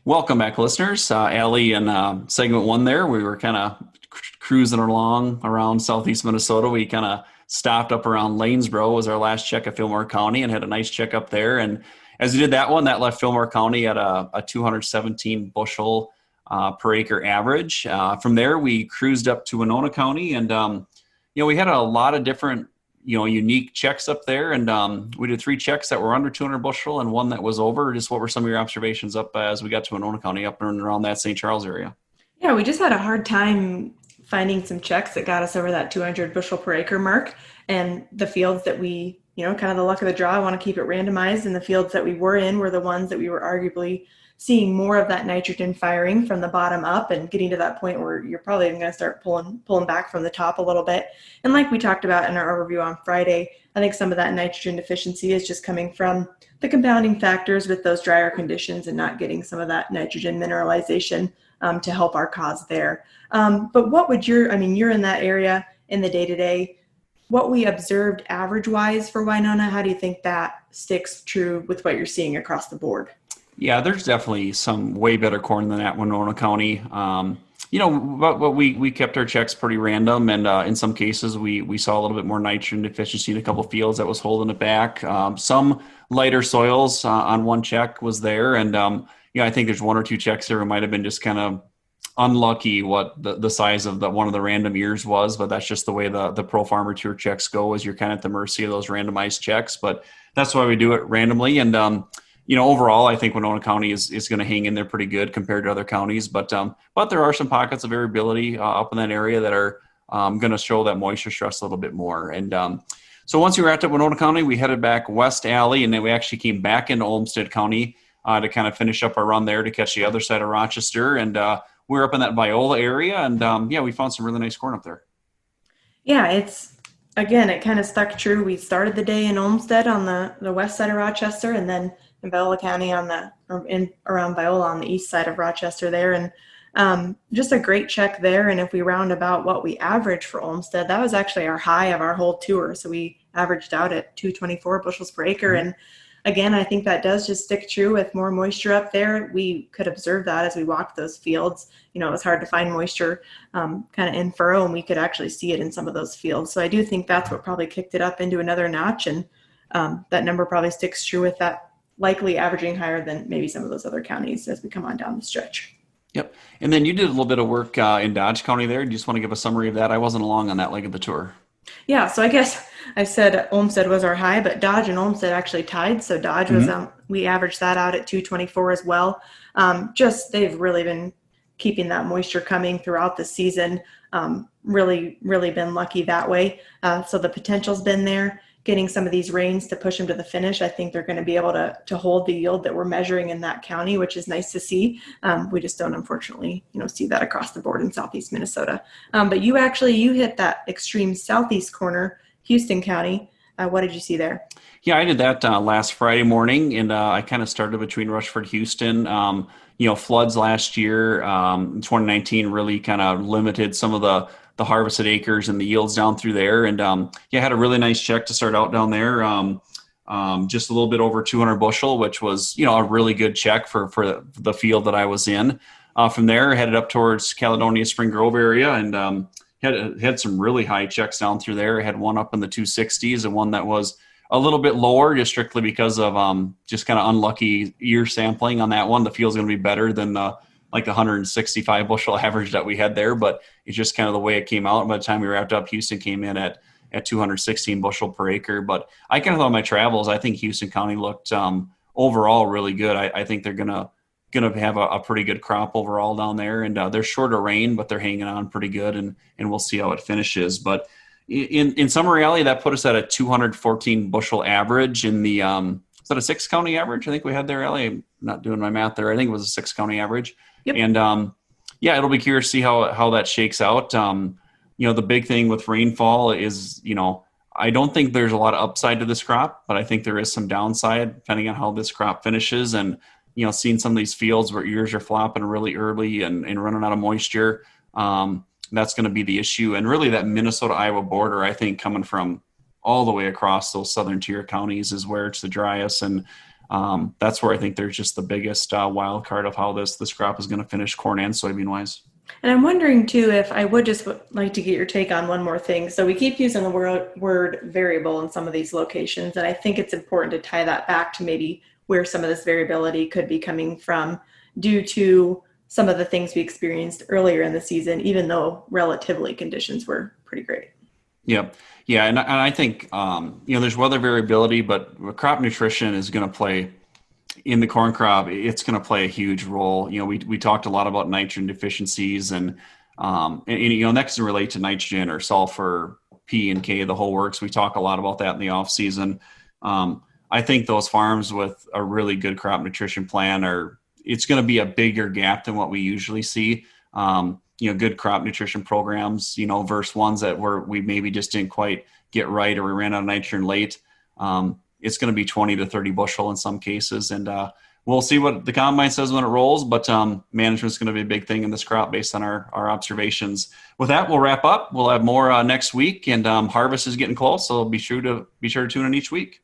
Welcome back, listeners. Allie, in segment one there, we were kind of cruising along around southeast Minnesota. We kind of stopped up around Lanesboro was our last check of Fillmore County and had a nice check up there. And as we did that one, that left Fillmore County at a 217 bushel per acre average. From there, we cruised up to Winona County, and we had a lot of different unique checks up there, and we did three checks that were under 200 bushel and one that was over. Just what were some of your observations up as we got to Winona County up and around that St. Charles area? Yeah, we just had a hard time finding some checks that got us over that 200 bushel per acre mark. And the fields that we, kind of the luck of the draw, I want to keep it randomized. And the fields that we were in were the ones that we were arguably seeing more of that nitrogen firing from the bottom up and getting to that point where you're probably even going to start pulling back from the top a little bit. And like we talked about in our overview on Friday, I think some of that nitrogen deficiency is just coming from the compounding factors with those drier conditions and not getting some of that nitrogen mineralization to help our cause there. But what would you're in that area in the day-to-day, what we observed average-wise for Winona, how do you think that sticks true with what you're seeing across the board? Yeah, there's definitely some way better corn than that Winona County. But we kept our checks pretty random, and in some cases we saw a little bit more nitrogen deficiency in a couple fields that was holding it back. Some lighter soils on one check was there, and I think there's one or two checks there. It might have been just kind of unlucky what the size of one of the random years was, but that's just the way the Pro Farmer Tour checks go. Is you're kind of at the mercy of those randomized checks, but that's why we do it randomly. And overall, I think Winona County is going to hang in there pretty good compared to other counties. But there are some pockets of variability up in that area that are going to show that moisture stress a little bit more. And so once we wrapped up Winona County, we headed back west Allie, and then we actually came back into Olmsted County to kind of finish up our run there to catch the other side of Rochester. And we were up in that Viola area, and we found some really nice corn up there. Yeah, it kind of stuck true. We started the day in Olmsted on the west side of Rochester, and then in Viola County around Viola on the east side of Rochester there. And just a great check there. And if we round about what we averaged for Olmsted, that was actually our high of our whole tour. So we averaged out at 224 bushels per acre. Mm-hmm. And again, I think that does just stick true with more moisture up there. We could observe that as we walked those fields. It was hard to find moisture kind of in furrow, and we could actually see it in some of those fields. So I do think that's what probably kicked it up into another notch. And that number probably sticks true with that, likely averaging higher than maybe some of those other counties as we come on down the stretch. Yep. And then you did a little bit of work in Dodge County there. Do you just want to give a summary of that? I wasn't along on that leg of the tour. Yeah, so I guess I said Olmsted was our high, but Dodge and Olmsted actually tied. So Dodge was, we averaged that out at 224 as well. They've really been keeping that moisture coming throughout the season. Really been lucky that way. So the potential's been there. Getting some of these rains to push them to the finish, I think they're going to be able to hold the yield that we're measuring in that county, which is nice to see. We just don't, unfortunately, see that across the board in southeast Minnesota. But you hit that extreme southeast corner, Houston County. What did you see there? Yeah, I did that last Friday morning, and I kind of started between Rushford, Houston. Floods last year, 2019 really kind of limited some of the harvested acres and the yields down through there. And had a really nice check to start out down there. Just a little bit over 200 bushel, which was, a really good check for the field that I was in. From there, headed up towards Caledonia Spring Grove area, and had some really high checks down through there. I had one up in the 260s and one that was a little bit lower, just strictly because of just kind of unlucky year sampling on that one. The field's going to be better than the 165 bushel average that we had there, but it's just kind of the way it came out. By the time we wrapped up, Houston came in at 216 bushel per acre. But I kind of thought my travels, I think Houston County looked overall really good. I think they're gonna have a pretty good crop overall down there, and they're short of rain, but they're hanging on pretty good, and we'll see how it finishes. But in summary, Allie, that put us at a 214 bushel average in the is that a 6-county average? I think we had there, Allie. I'm not doing my math there. I think it was a 6-county average. Yep. And it'll be curious to see how that shakes out. The big thing with rainfall is, I don't think there's a lot of upside to this crop, but I think there is some downside depending on how this crop finishes. And, seeing some of these fields where ears are flopping really early and running out of moisture, that's going to be the issue. And really that Minnesota-Iowa border, I think, coming from all the way across those southern tier counties is where it's the driest. And That's where I think there's just the biggest wild card of how this crop is going to finish, corn and soybean wise. And I'm wondering too if I would just like to get your take on one more thing. So we keep using the word variable in some of these locations, and I think it's important to tie that back to maybe where some of this variability could be coming from due to some of the things we experienced earlier in the season, even though relatively conditions were pretty great. Yeah, yeah, and I think there's weather variability, but crop nutrition is going to play in the corn crop. It's going to play a huge role. We talked a lot about nitrogen deficiencies, and that can relate to nitrogen or sulfur, P and K, the whole works. We talk a lot about that in the off season. I think those farms with a really good crop nutrition plan it's going to be a bigger gap than what we usually see. Good crop nutrition programs, versus ones that we maybe just didn't quite get right, or we ran out of nitrogen late. It's going to be 20 to 30 bushel in some cases. And we'll see what the combine says when it rolls, but management's going to be a big thing in this crop based on our observations. With that, we'll wrap up. We'll have more next week, and harvest is getting close, so be sure to tune in each week.